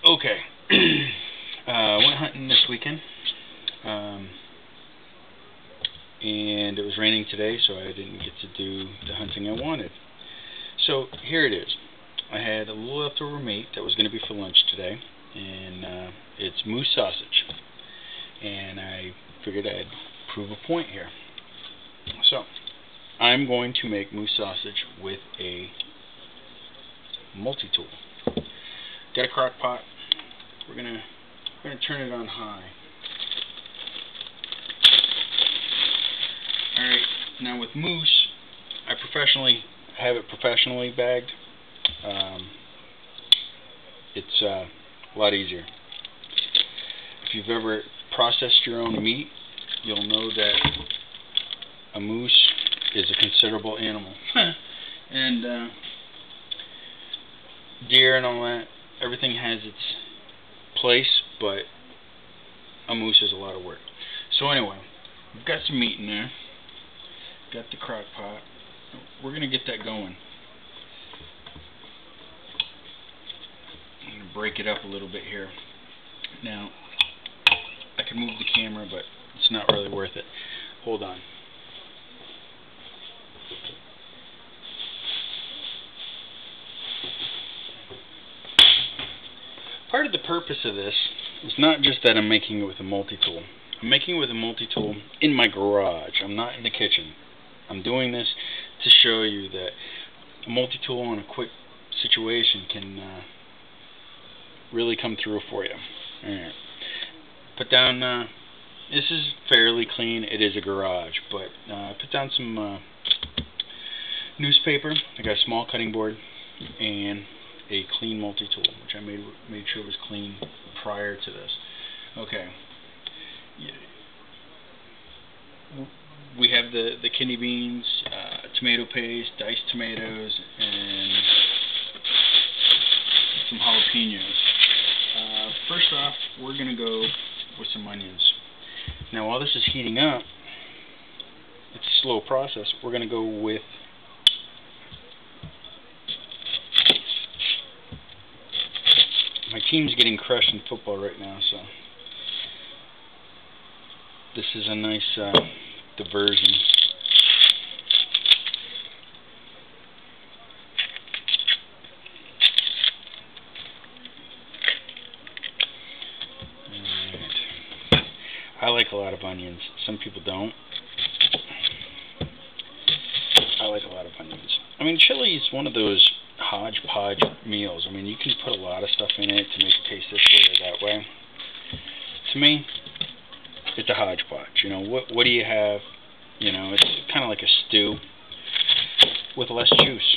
Okay. Went hunting this weekend. And it was raining today, so I didn't get to do the hunting I wanted. So here it is. I had a little leftover meat that was going to be for lunch today, and it's moose sausage. And I figured I'd prove a point here. So I'm going to make moose sausage with a multi-tool. Got a crock pot. We're gonna turn it on high. Alright, now with moose, I have it professionally bagged. It's a lot easier. If you've ever processed your own meat, you'll know that a moose is a considerable animal. And deer and all that, everything has its place, but a moose is a lot of work. So anyway, we've got some meat in there. Got the crock pot. We're going to get that going. I'm going to break it up a little bit here. Now, I can move the camera, but it's not really worth it. Hold on. Part of the purpose of this is not just that I'm making it with a multi-tool. I'm making it with a multi-tool in my garage. I'm not in the kitchen. I'm doing this to show you that a multi-tool in a quick situation can really come through for you. Alright. Put down, this is fairly clean. It is a garage, but put down some newspaper. I got a small cutting board and a clean multi-tool, which I made sure was clean prior to this. Okay. We have the kidney beans, tomato paste, diced tomatoes, and some jalapenos. First off, we're going to go with some onions. Now, while this is heating up, it's a slow process. We're going to go with my team's getting crushed in football right now, so this is a nice diversion. Right. I like a lot of onions. Some people don't. I like a lot of onions. I mean, chili is one of those hodgepodge meals. I mean, you can put a lot of stuff in it to make it taste this way or that way. To me, it's a hodgepodge. You know, what do you have? You know, it's kind of like a stew with less juice.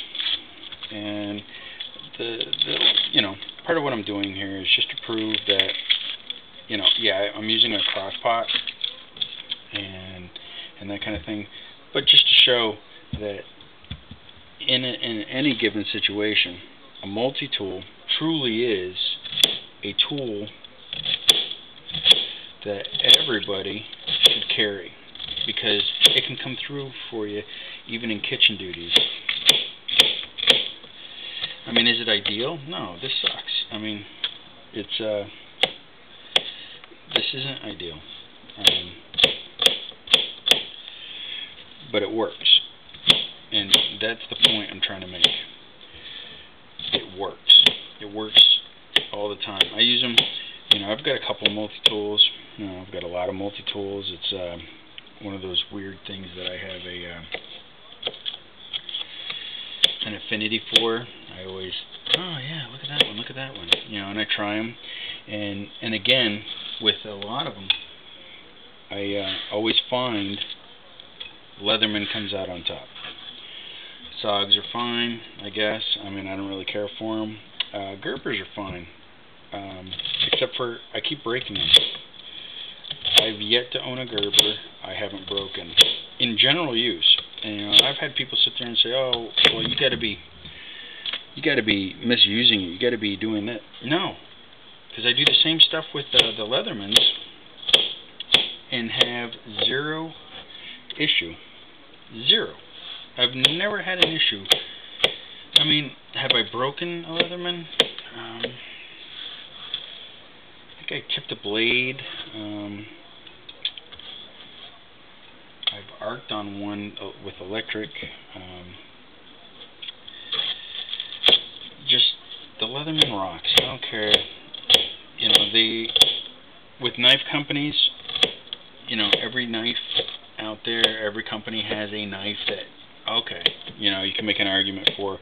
And the you know, part of what I'm doing here is just to prove that, you know, yeah, I'm using a crock pot and that kind of thing, but just to show that in any given situation, a multi-tool truly is a tool that everybody should carry, because it can come through for you even in kitchen duties. I mean, is it ideal? No, this sucks. I mean, it's this isn't ideal, but it works, and that's the point I'm trying to make. It works. It works all the time. I use them. You know, I've got a couple multi-tools. You know, I've got a lot of multi-tools. It's one of those weird things that I have an affinity for. I always, oh yeah, look at that one, look at that one. You know, and I try them. And again, with a lot of them, I always find Leatherman comes out on top. Sogs are fine, I guess. I mean, I don't really care for them. Gerbers are fine, except for I keep breaking them. I've yet to own a Gerber I haven't broken in general use. And you know, I've had people sit there and say, "Oh, well, you got to be misusing it. You got to be doing that." No, because I do the same stuff with the Leathermans and have zero issue. Zero. I've never had an issue. I mean, have I broken a Leatherman? I tipped a blade. I've arced on one with electric. Just the Leatherman rocks. I don't care. You know, with knife companies, you know, every knife out there, every company has a knife that, okay, you know, you can make an argument for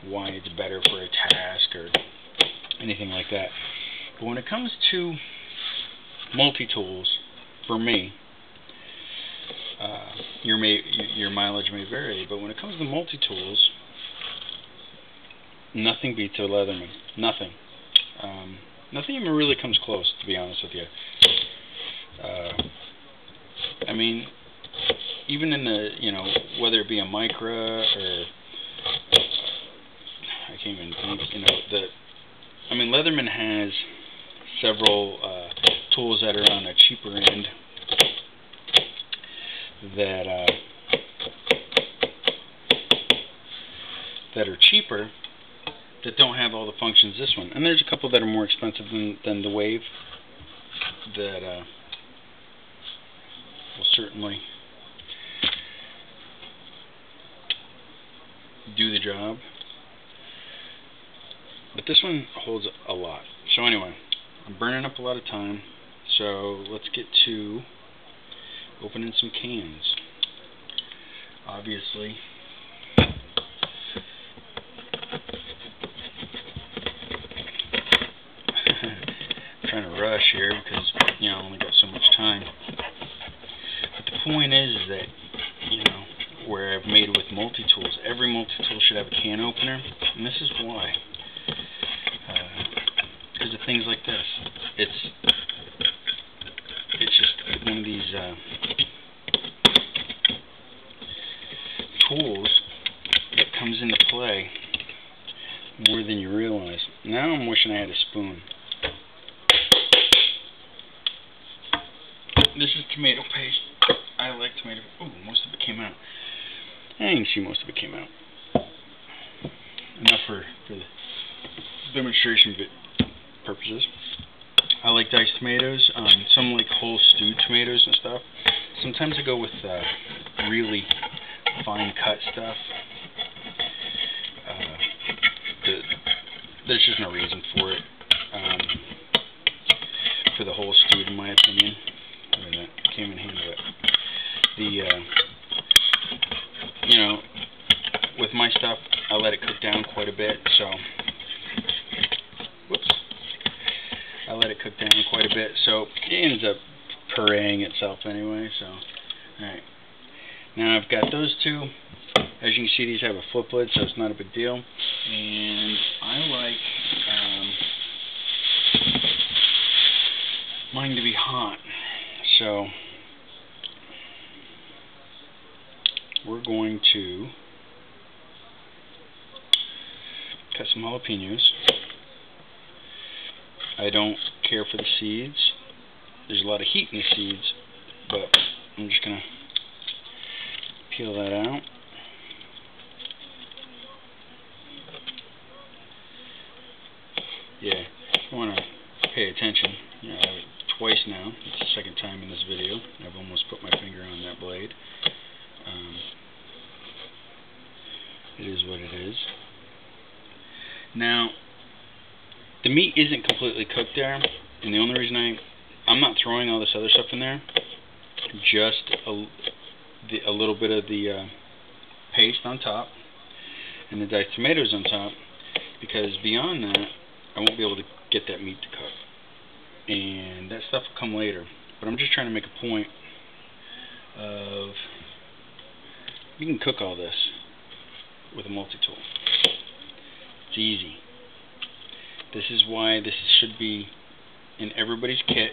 why it's better for a task or anything like that. But when it comes to multi-tools, for me, your mileage may vary, but when it comes to multi-tools, nothing beats a Leatherman. Nothing. Nothing even really comes close, to be honest with you. I mean, even in the, you know, whether it be a Micra or, I can't even think, you know, I mean, Leatherman has several tools that are on a cheaper end that are cheaper, that don't have all the functions this one. And there's a couple that are more expensive than the Wave that will certainly do the job. But this one holds a lot. So anyway, I'm burning up a lot of time, so let's get to opening some cans. Obviously, trying to rush here because, you know, I only got so much time. But the point is that, you know, where I've made with multi-tools, every multi-tool should have a can opener, and this is why. Because of things like this. It's just one of these tools that comes into play more than you realize. Now I'm wishing I had a spoon. This is tomato paste. I like tomato. Oh, most of it came out. I can see most of it came out. Enough for the demonstration purposes. I like diced tomatoes. Some like whole stewed tomatoes and stuff. Sometimes I go with really fine cut stuff. There's just no reason for it. For the whole stewed, in my opinion. I mean, I can't even handle it. You know, with my stuff, I let it cook down quite a bit, so, I let it cook down quite a bit, so it ends up pureeing itself anyway, so, alright. Now I've got those two. As you can see, these have a flip lid, so it's not a big deal. And I like mine to be hot, so we're going to cut some jalapenos. I don't care for the seeds. There's a lot of heat in the seeds, but I'm just going to peel that out. Yeah, I want to pay attention. You know, I have it twice now. It's the second time in this video. I've almost put my finger on that blade. It is what it is. Now, the meat isn't completely cooked there, and the only reason I'm not throwing all this other stuff in there, just a little bit of the paste on top and the diced tomatoes on top, because beyond that, I won't be able to get that meat to cook, and that stuff will come later. But I'm just trying to make a point of you can cook all this with a multi-tool. It's easy. This is why this should be in everybody's kit,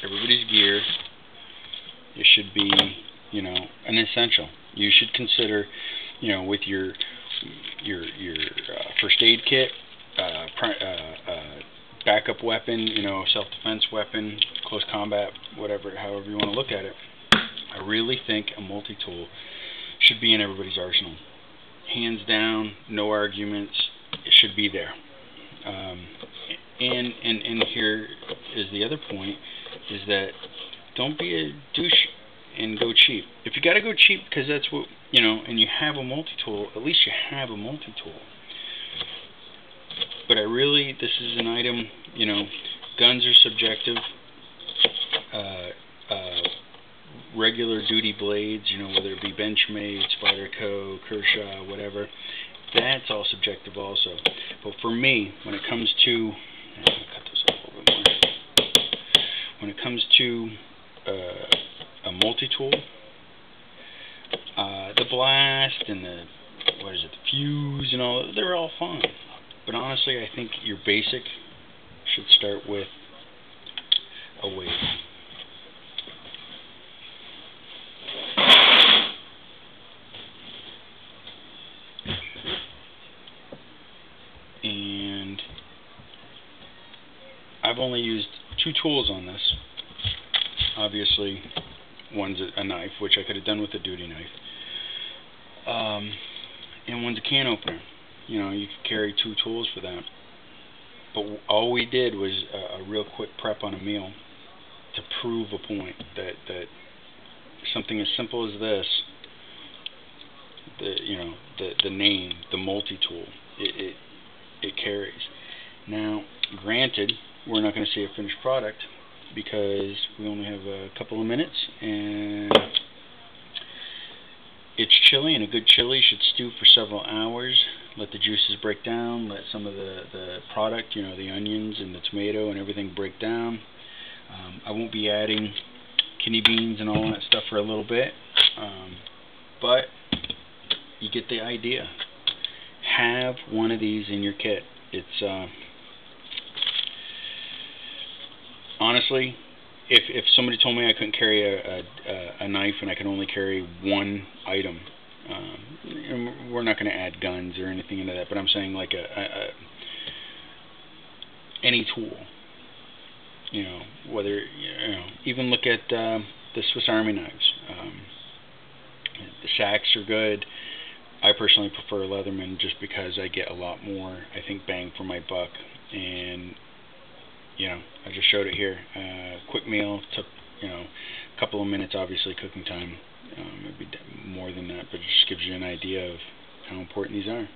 everybody's gear. It should be, you know, an essential. You should consider, you know, with your first aid kit, backup weapon, you know, self-defense weapon, close combat, whatever, however you want to look at it. I really think a multi-tool should be in everybody's arsenal. Hands down, no arguments. It should be there. And here is the other point, is that don't be a douche and go cheap. If you got to go cheap because that's what, you know, and you have a multi-tool, at least you have a multi-tool. But this is an item, you know, guns are subjective. Regular duty blades, you know, whether it be Benchmade, Spyderco, Kershaw, whatever, that's all subjective also. But for me, when it comes to, cut this off a little bit more. When it comes to a multi-tool, the blast and the fuse and all, they're all fine. But honestly, I think your basic should start with a wave. And I've only used 2 tools on this. Obviously, one's a knife, which I could have done with a duty knife, and one's a can opener. You know, you could carry 2 tools for that. But all we did was a real quick prep on a meal to prove a point that something as simple as this, the name, the multi-tool, it carries. Now, granted, we're not going to see a finished product because we only have a couple of minutes, and it's chili, and a good chili should stew for several hours. Let the juices break down, let some of the product, you know, the onions and the tomato and everything break down. I won't be adding kidney beans and all that stuff for a little bit, but you get the idea. Have one of these in your kit. It's honestly, if somebody told me I couldn't carry a knife and I could only carry one item, and we're not going to add guns or anything into that, but I'm saying like any tool, you know, whether, you know, even look at the Swiss Army knives. The shacks are good. I personally prefer Leatherman just because I get a lot more, I think, bang for my buck. And, you know, I just showed it here. Quick meal, took, you know, a couple of minutes, obviously, cooking time. Maybe more than that, but it just gives you an idea of how important these are.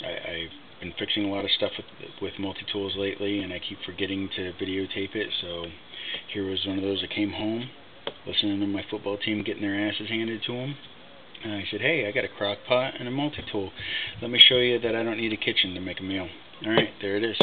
I've been fixing a lot of stuff with multi-tools lately, and I keep forgetting to videotape it, so here was one of those. I came home, listening to my football team getting their asses handed to them, and I said, hey, I got a crock pot and a multi-tool. Let me show you that I don't need a kitchen to make a meal. Alright, there it is.